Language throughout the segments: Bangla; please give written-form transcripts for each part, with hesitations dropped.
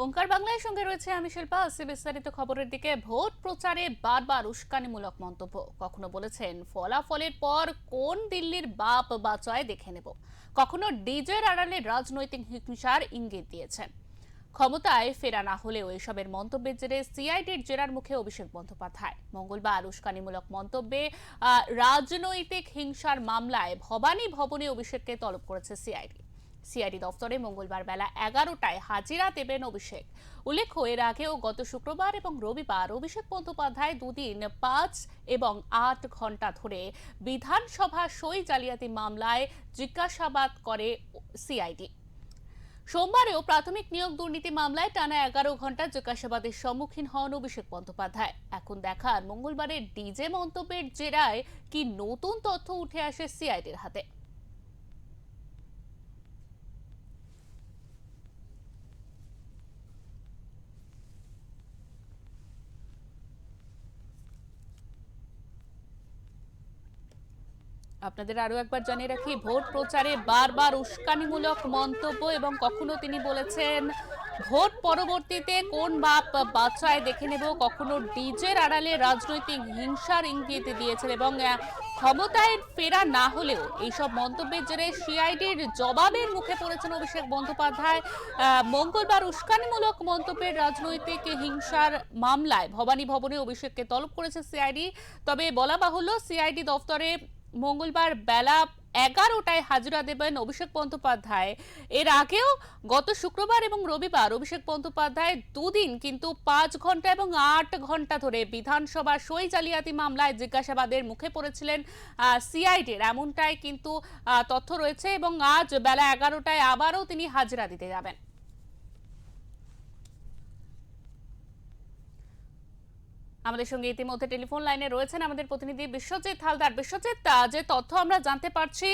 ওঙ্কার বাংলার সঙ্গে রয়েছে আমি শিল্পা। আসছি বিস্তারিত খবরের দিকে। ভোট প্রচারে বারবার উস্কানিমূলক মন্তব্য। কখনো বলেছেন ফলাফলের পর কোন দিল্লির বাপ বাঁচায় দেখে নেব, কখনো ডিজের আড়ালে রাজনৈতিক হিংসার ইঙ্গিত দিয়েছেন। ক্ষমতায় ফেরা না হলেও এসবের মন্তব্যের জেরে সিআইডির জেরার মুখে অভিষেক বন্দ্যোপাধ্যায়। মঙ্গলবার উস্কানিমূলক মন্তব্যে রাজনৈতিক হিংসার মামলায় ভবানী ভবনে অভিষেককে তলব করেছে সিআইডি। সিআইডি দফতরে মঙ্গলবার বেলা 11টায় হাজিরা দেবেন অভিষেক। উল্লেখ্য, এর আগেও গত শুক্রবার এবং রবিবার অভিষেক বন্দ্যোপাধ্যায় দুদিন 5 এবং 8 ঘন্টা ধরে বিধানসভা সই জালিয়াতি মামলায় জিজ্ঞাসাবাদ করে সিআইডি। সোমবারেও প্রাথমিক নিয়োগ দুর্নীতি মামলায় টানা 11 ঘন্টা জিজ্ঞাসাবাদের সম্মুখীন হন অভিষেক বন্দ্যোপাধ্যায়। এখন দেখার মঙ্গলবারের ডিজে মন্তব্যের জেরায় কি নতুন তথ্য উঠে আসে সিআইডির হাতে। আপনাদের আরো একবার জানিয়ে রাখি, ভোট প্রচারে বারবার উস্কানিমূলক মন্তব্য এবং কখনো তিনি বলেছেন ভোট পরবর্তীতে কোন বাপ বাচ্চায় দেখে নেব, কখনো ডিজের আড়ালে রাজনৈতিক হিংসার ইঙ্গিত দিয়েছেন এবং ক্ষমতায় ফেরা না হলেও এইসব মন্তব্যের জেরে সিআইডির জবাবের মুখে পড়েছেন অভিষেক বন্দ্যোপাধ্যায়। মঙ্গলবার উস্কানিমূলক মন্তব্যের রাজনৈতিক হিংসার মামলায় ভবানী ভবনে অভিষেককে তলব করেছে সিআইডি। তবে বলা বাহুল্য, সিআইডি দফতরে মঙ্গলবার বেলা 11টায় হাজিরা দেবেন অভিষেক বন্দ্যোপাধ্যায়। এর আগেও গত শুক্রবার এবং রবিবার অভিষেক বন্দ্যোপাধ্যায় দুদিন কিন্তু 5 ঘন্টা এবং 8 ঘন্টা ধরে বিধানসভা সই জালিয়াতি মামলায় জিজ্ঞাসাবাদের মুখে পড়েছিলেন সিআইডির, এমনটাই কিন্তু তথ্য রয়েছে। এবং আজ বেলা 11টায় আবারও তিনি হাজিরা দিতে যাবেন। আমাদের সঙ্গে ইতিমধ্যে টেলিফোন লাইনে রয়েছেন আমাদের প্রতিনিধি বিশ্বজিৎ হালদার। বিশ্বজিৎ, যে তথ্য আমরা জানতে পারছি,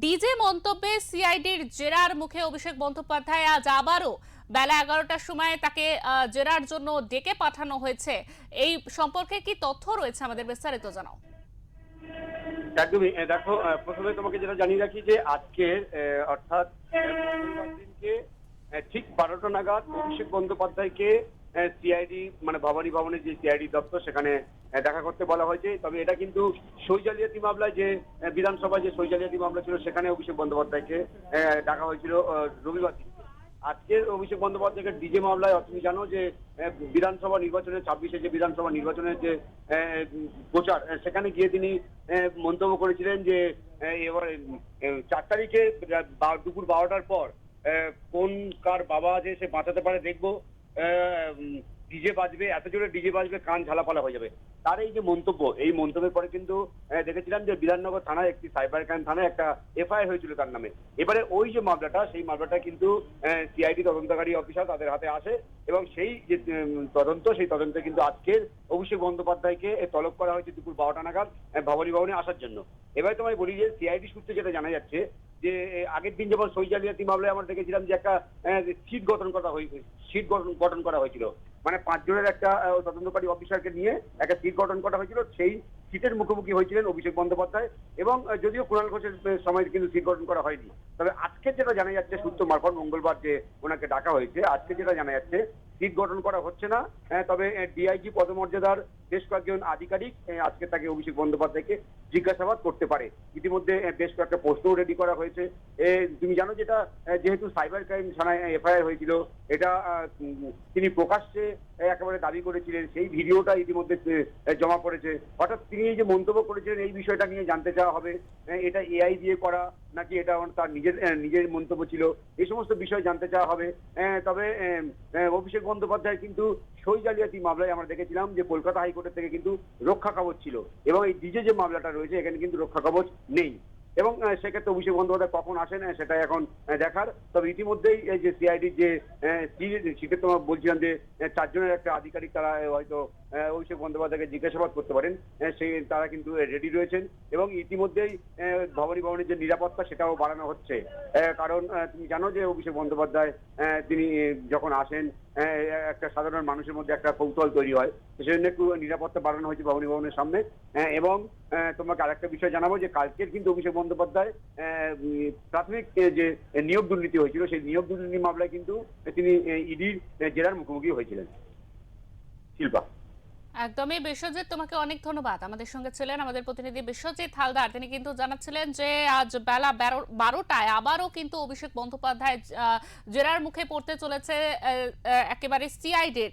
ডিজে মন্তব্যে সিআইডির জেরার মুখে অভিষেক বন্দ্যোপাধ্যায় আজ আবারও বেলা 11টার সময় তাকে জেরার জন্য ডেকে পাঠানো হয়েছে। এই সম্পর্কে কি তথ্য রয়েছে, আমাদের বিস্তারিত জানাও। একদমই। দেখো, প্রথমে তোমাকে যেটা জানিয়ে রাখি যে আজকের অর্থাৎ দিনকে ঠিক 12টা নাগাদ অভিষেক বন্দ্যোপাধ্যায়কে সিআইডি মানে ভবানী ভবনের যে সিআইডি দপ্তর সেখানে দেখা করতে বলা হয়েছে। তবে এটা কিন্তু সই জালিয়াতি মামলায় যে বিধানসভায় যে সই জালিয়াতি মামলা ছিল সেখানে অভিষেক বন্দ্যোপাধ্যায়কে ডাকা হয়েছিল রবিবার দিন। আজকের অভিষেক বন্দ্যোপাধ্যায়কে ডিজে মামলায় তুমি জানো যে বিধানসভা নির্বাচনের 26-এ যে বিধানসভা নির্বাচনের যে প্রচার সেখানে গিয়ে তিনি মন্তব্য করেছিলেন যে এবার 4 তারিখে দুপুর 12টার পর কোন কার বাবা যে সে বাঁচাতে পারে দেখবো, ডিজে বাজবে, এত জোরে ডিজে বাজবে কান ঝালাপালা হয়ে যাবে। তার এই যে মন্তব্য, এই মন্তব্যের পরে কিন্তু দেখেছিলাম যে বিধাননগর থানায় একটি সাইবার ক্রাইম থানায় একটা এফআইআর হয়েছিল তার নামে। এবারে ওই যে মামলাটা, সেই মামলাটা কিন্তু সিআইডি তদন্তকারী অফিসার তাদের হাতে আসে এবং সেই যে তদন্ত, সেই তদন্তে কিন্তু আজকের অভিষেক বন্দ্যোপাধ্যায়কে তলব করা হয়েছে দুপুর 12টা নাগাদ ভবানী ভবনে আসার জন্য। এবারে তোমায় বলি যে সিআইডি সূত্রে যেটা জানা যাচ্ছে যে আগের দিন যেমন সই জালিয়াতি মামলায় আমরা দেখেছিলাম যে একটা সিট গঠন করা হয়েছিল, মানে 5 জনের একটা তদন্তকারী অফিসারকে নিয়ে একটা সিট গঠন করা হয়েছিল। সেই সিটের মুখোমুখি হয়েছিলেন অভিষেক বন্দ্যোপাধ্যায় এবং যদিও কুণাল ঘোষের সময় কিন্তু সিট গঠন করা হয়নি। তবে আজকে যেটা জানা যাচ্ছে সূত্র মারফত, মঙ্গলবার যে ওনাকে ডাকা হয়েছে, আজকে যেটা জানা যাচ্ছে সিট গঠন করা হচ্ছে না। তবে ডিআইজি পদমর্যাদার বেশ কয়েকজন আধিকারিক আজকে তাকে অভিষেক বন্দ্যোপাধ্যায়কে জিজ্ঞাসাবাদ করতে পারে। ইতিমধ্যে বেশ কয়েকটা প্রশ্নও রেডি করা হয়েছে। তুমি জানো যেটা যেহেতু সাইবার ক্রাইম থানায় এফআইআর হয়েছিল, এটা তিনি প্রকাশ্যে একেবারে দাবি করেছিলেন, সেই ভিডিওটা ইতিমধ্যে জমা পড়েছে। অর্থাৎ তিনি এই যে মন্তব্য করেছিলেন এই বিষয়টা নিয়ে জানতে চাওয়া হবে, এটা এআই দিয়ে করা নাকি এটা তার নিজের মন্তব্য ছিল, এই সমস্ত বিষয় জানতে চাওয়া হবে। তবে অভিষেক বন্দ্যোপাধ্যায় কিন্তু সই জালিয়াতি মামলায় আমরা দেখেছিলাম যে কলকাতা হাইকোর্টের থেকে কিন্তু রক্ষা কবচ ছিল এবং এই ডিজে যে মামলাটা রয়েছে এখানে কিন্তু রক্ষা কবচ নেই। এবং সেক্ষেত্রে অভিষেক বন্দ্যোপাধ্যায় কখন আসেন সেটা এখন দেখার। তবে ইতিমধ্যেই এই যে সিআইডির যে সিটে তোমার বলছিলাম যে 4 জনের একটা আধিকারিক তারা হয়তো অভিষেক বন্দ্যোপাধ্যায়কে জিজ্ঞাসাবাদ করতে পারেন, সেই তারা কিন্তু রেডি রয়েছেন। এবং ইতিমধ্যেই ভবানী ভবনের যে নিরাপত্তা সেটাও বাড়ানো হচ্ছে। কারণ তুমি জানো যে অভিষেক বন্দ্যোপাধ্যায় তিনি যখন আসেন একটা সাধারণ মানুষের মধ্যে একটা কৌতূহল তৈরি হয়, সেজন্য একটু নিরাপত্তা বাড়ানো হয়েছে ভবানী ভবনের সামনে। এবং তোমাকে আরেকটা বিষয় জানাবো যে কালকের কিন্তু অভিষেক বন্দ্যোপাধ্যায় প্রাথমিক যে নিয়োগ দুর্নীতি হয়েছিল সেই নিয়োগ দুর্নীতি মামলায় কিন্তু তিনি ইডির জেরার মুখোমুখি হয়েছিলেন। শিল্পা। একদমই বিশ্বজিৎ, তোমাকে অনেক ধন্যবাদ। আমাদের সঙ্গে ছিলেন আমাদের প্রতিনিধি বিশ্বজিৎ হালদার। তিনি কিন্তু জানাচ্ছিলেন যে আজ বেলা 12টায় আবারও কিন্তু অভিষেক বন্দ্যোপাধ্যায় জেরার মুখে পড়তে চলেছে একেবারে সিআইডির।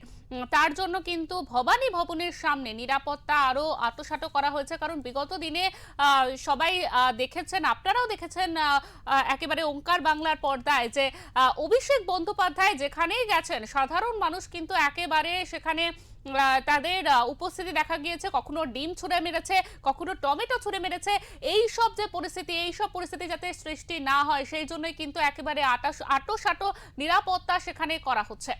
তার জন্য কিন্তু ভবানী ভবনের সামনে নিরাপত্তা আরো আঁটোসাঁটো করা হয়েছে। কারণ বিগত দিনে সবাই দেখেছেন, আপনারাও দেখেছেন একেবারে ওঙ্কার বাংলার পর্দায় যে অভিষেক বন্দ্যোপাধ্যায় যেখানেই গেছেন সাধারণ মানুষ কিন্তু একেবারে সেখানে তাদের উপস্থিতি দেখা গিয়েছে। কখনো ডিম ছুঁড়ে মেরেছে, কখনো টমেটো ছুঁড়ে মেরেছে। এই সব পরিস্থিতি যাতে সৃষ্টি না হয় সেই জন্যই কিন্তু একেবারে আঁটোসাঁটো নিরাপত্তা সেখানে করা হচ্ছে।